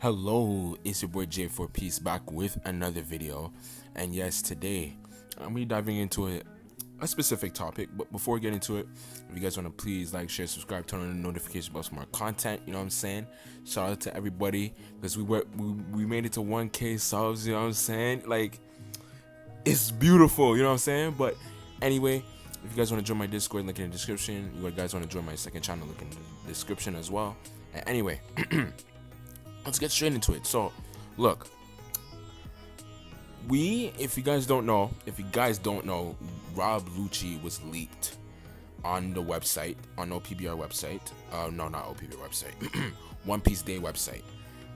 Hello, it's your boy jforpiece back with another video. And yes, today I'm gonna be diving into a specific topic. But before we get into it, if you guys want to please like, share, subscribe, turn on the notification bells for more content. You know what I'm saying? Shout out to everybody because we made it to 1K subs. You know what I'm saying? Like, it's beautiful. You know what I'm saying? But anyway, if you guys want to join my Discord, link in the description. You guys want to join my second channel, link in the description as well. And anyway. Let's get straight into it. So, look, if you guys don't know, Rob Lucci was leaked on the website, on OPBR website. No, not OPBR website, One Piece Day website,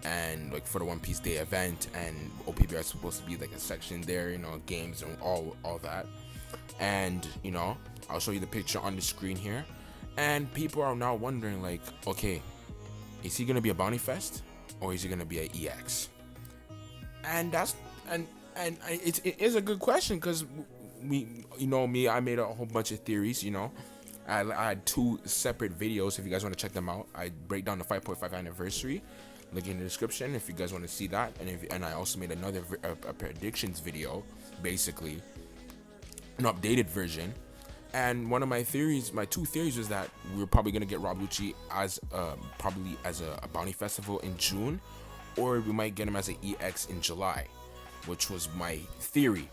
and like for the One Piece Day event, and OPBR is supposed to be like a section there, you know, games and all that, and you know, I'll show you the picture on the screen here, and people are now wondering like, okay, is he gonna be a Bounty Fest? Or is it gonna be an EX? And it is a good question because I made a whole bunch of theories. You know, I had two separate videos. If you guys want to check them out, I break down the 5.5 anniversary. Link in the description if you guys want to see that. And I also made another a predictions video, basically an updated version. And one of my two theories was that we're probably gonna get Rob Lucci as probably as a bounty festival in June, or we might get him as an EX in July, which was my theory,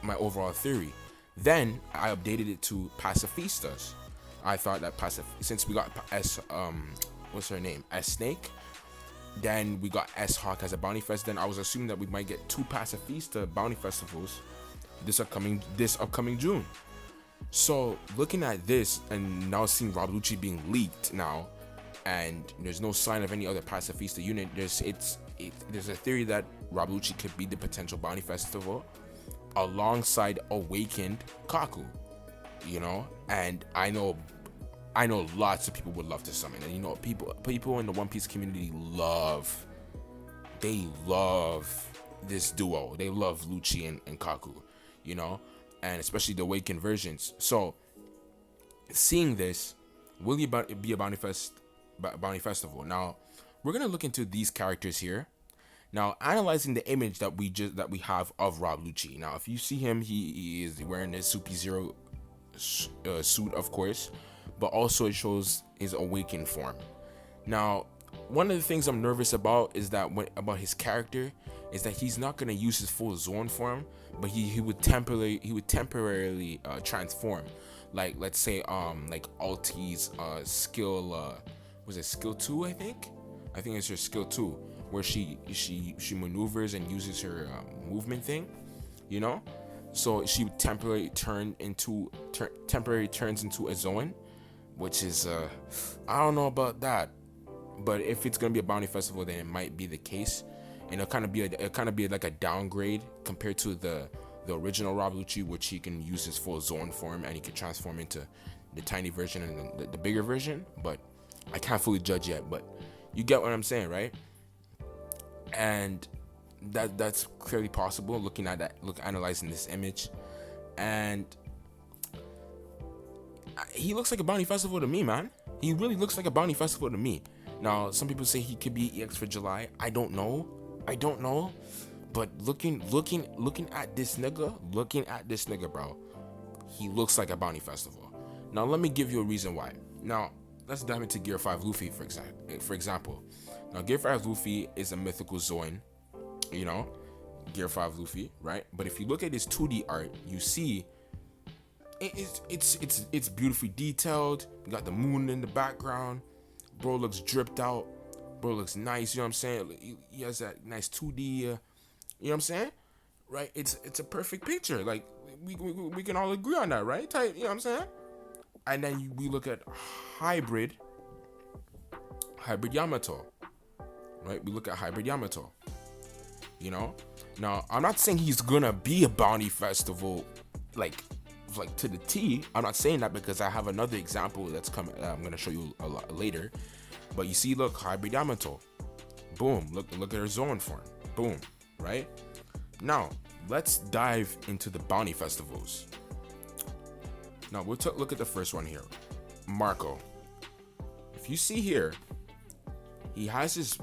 my overall theory. Then I updated it to pacifistas. I thought that since we got what's her name, S Snake, then we got S Hawk as a bounty fest. Then I was assuming that we might get two pacifista bounty festivals this upcoming June. So looking at this and now seeing Rob Lucci being leaked now, and there's no sign of any other pacifista unit, there's a theory that Rob Lucci could be the potential bounty festival alongside Awakened Kaku, you know. And I know lots of people would love to summon, and you know, people in the One Piece community love this duo. They love Lucci and Kaku, you know, and especially the Awakened versions. So seeing this, will it be a bounty festival? Now we're gonna look into these characters here. Now analyzing the image that we have of Rob Lucci. Now if you see him, he is wearing his Super Zero suit, of course, but also it shows his awakened form. Now one of the things I'm nervous about is that about his character is that he's not gonna use his full Zone form, but he would temporarily transform. Like let's say like Alti's skill was it skill 2? I think it's her skill 2, where she maneuvers and uses her movement thing, you know. So she would temporarily turns into a Zoan, which is I don't know about that. But if it's gonna be a bounty festival, then it might be the case, and it'll kind of be like a downgrade compared to the original Rob Lucci, which he can use his full Zone form and he can transform into the tiny version and the bigger version. But I can't fully judge yet. But you get what I'm saying, right? And that's clearly possible. Looking at that, analyzing this image, and he looks like a bounty festival to me, man. He really looks like a bounty festival to me. Now, some people say he could be EX for July. I don't know. But looking at this nigga, bro, he looks like a bounty festival. Now, let me give you a reason why. Now, let's dive into Gear 5 Luffy, for example. Now, Gear 5 Luffy is a mythical Zoan, you know, Gear 5 Luffy, right? But if you look at his 2D art, you see it's beautifully detailed. You got the moon in the background. Bro looks dripped out. Bro looks nice. You know what I'm saying? He has that nice 2D. You know what I'm saying? Right? It's a perfect picture. Like we can all agree on that, right? You know what I'm saying? And then we look at hybrid Yamato. Right? We look at hybrid Yamato. You know? Now, I'm not saying he's gonna be a bounty festival like to the T. I'm not saying that because I have another example that's coming. I'm gonna show you a lot later. But you see, look, hybrid Yamato. Boom. Look at her Zone form. Boom. Right? Now, let's dive into the bounty festivals. Now, we'll look at the first one here. Marco. If you see here, he has his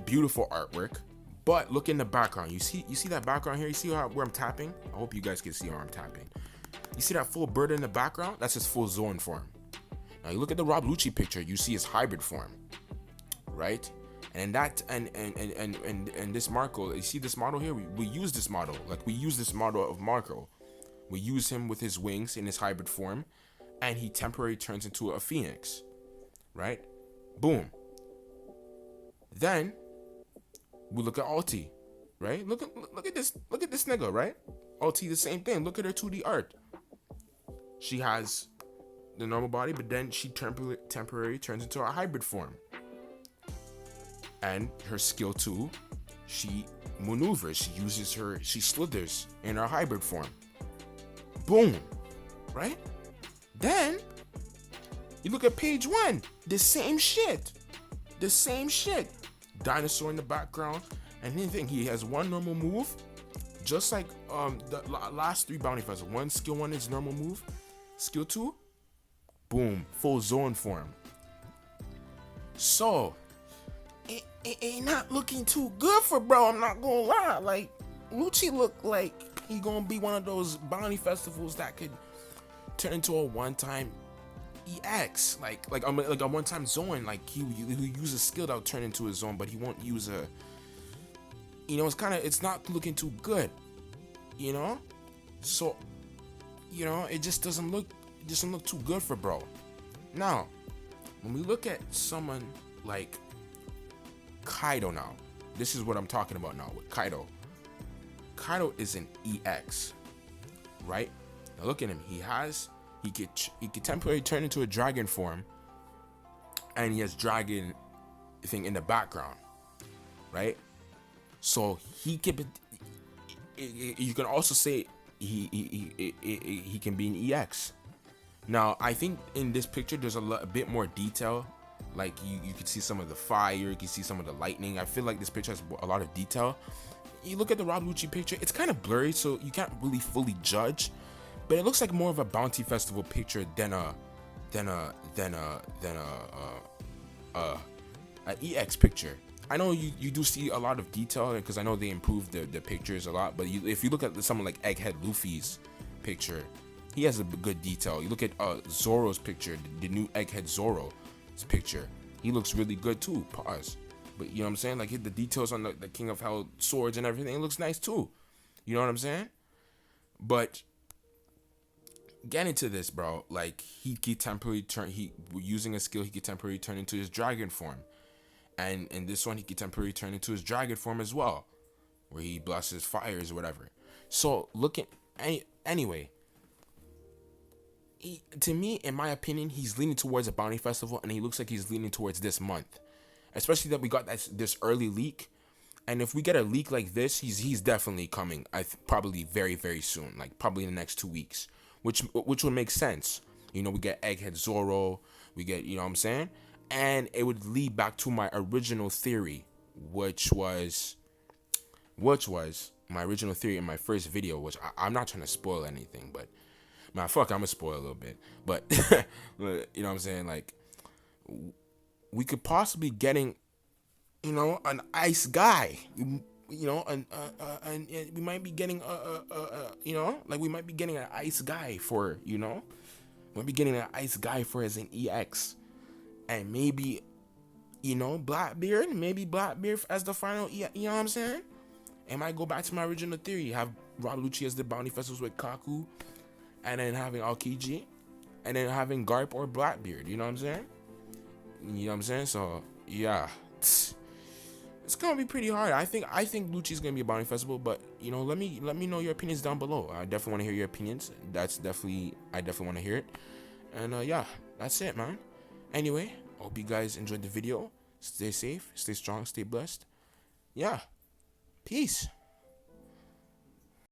beautiful artwork. But look in the background. You see that background here? You see where I'm tapping? I hope you guys can see where I'm tapping. You see that full bird in the background? That's his full zone form. Now you look at the Rob Lucci picture, you see his hybrid form, right? And that and this Marco, you see this model here? We use this model. Like, we use this model of Marco. We use him with his wings in his hybrid form, and he temporarily turns into a phoenix, right? Boom. Then we look at Alti, right? Look at this nigga, right? Alti, the same thing. Look at her 2D art. She has the normal body, but then she temporarily turns into a hybrid form. And her skill 2, she maneuvers, she slithers in her hybrid form. Boom, right? Then you look at page 1, the same shit. Dinosaur in the background, and anything. He has one normal move, just like the last 3 bounty fests. 1 skill 1 is normal move, skill 2, boom, full zone form. So it ain't not looking too good for bro. I'm not gonna lie. Like, Lucci look like he gonna be one of those bounty festivals that could turn into a one-time EX, like a one-time zone. Like, he use a skill that'll turn into a zone, but he won't use a, it's not looking too good, so it just doesn't look too good for bro. Now when we look at someone like Kaido, now this is what I'm talking about now with Kaido. Kaido is an EX, right? Now look at him. He could temporarily turn into a dragon form, and he has dragon thing in the background, right? So he can. You can also say he can be an EX. Now I think in this picture there's a bit more detail. Like, you can see some of the fire, you can see some of the lightning. I feel like this picture has a lot of detail. You look at the Rob Lucci picture, it's kind of blurry, so you can't really fully judge. But it looks like more of a bounty festival picture than a EX picture. I know you do see a lot of detail, because I know they improved the pictures a lot. But if you look at someone like Egghead Luffy's picture, he has a good detail. You look at Zoro's picture, the new Egghead Zoro's picture, he looks really good too. Pause. But you know what I'm saying? Like, the details on the King of Hell swords and everything, it looks nice too. You know what I'm saying? But get into this, bro. Like, he could temporarily using a skill, he could temporarily turn into his dragon form. And in this one, he could temporarily turn into his dragon form as well, where he blesses fires or whatever. So anyway, to me, in my opinion, he's leaning towards a bounty festival, and he looks like he's leaning towards this month. Especially that we got this early leak. And if we get a leak like this, he's definitely coming. Probably very, very soon, like probably in the next 2 weeks, which would make sense. We get Egghead Zoro, we get, what I'm saying, and it would lead back to my original theory, which was my original theory in my first video, which I'm not trying to spoil anything, but man, fuck, I'm gonna spoil a little bit, but you know what I'm saying, like, we could possibly getting, an ice guy, and we might be getting we might be getting an ice guy for, might be getting an ice guy for as an EX, and maybe, Blackbeard as the final, you know what I'm saying? It might go back to my original theory, have Rob Lucci as the bounty festivals with Kaku, and then having Aokiji, and then having Garp or Blackbeard, you know what I'm saying? So yeah, it's gonna be pretty hard. I think Lucci's gonna be a bounty festival, but let me know your opinions down below. I definitely want to hear your opinions. I definitely want to hear it. And yeah, that's it, man. Anyway, hope you guys enjoyed the video. Stay safe, stay strong, stay blessed. Yeah, peace.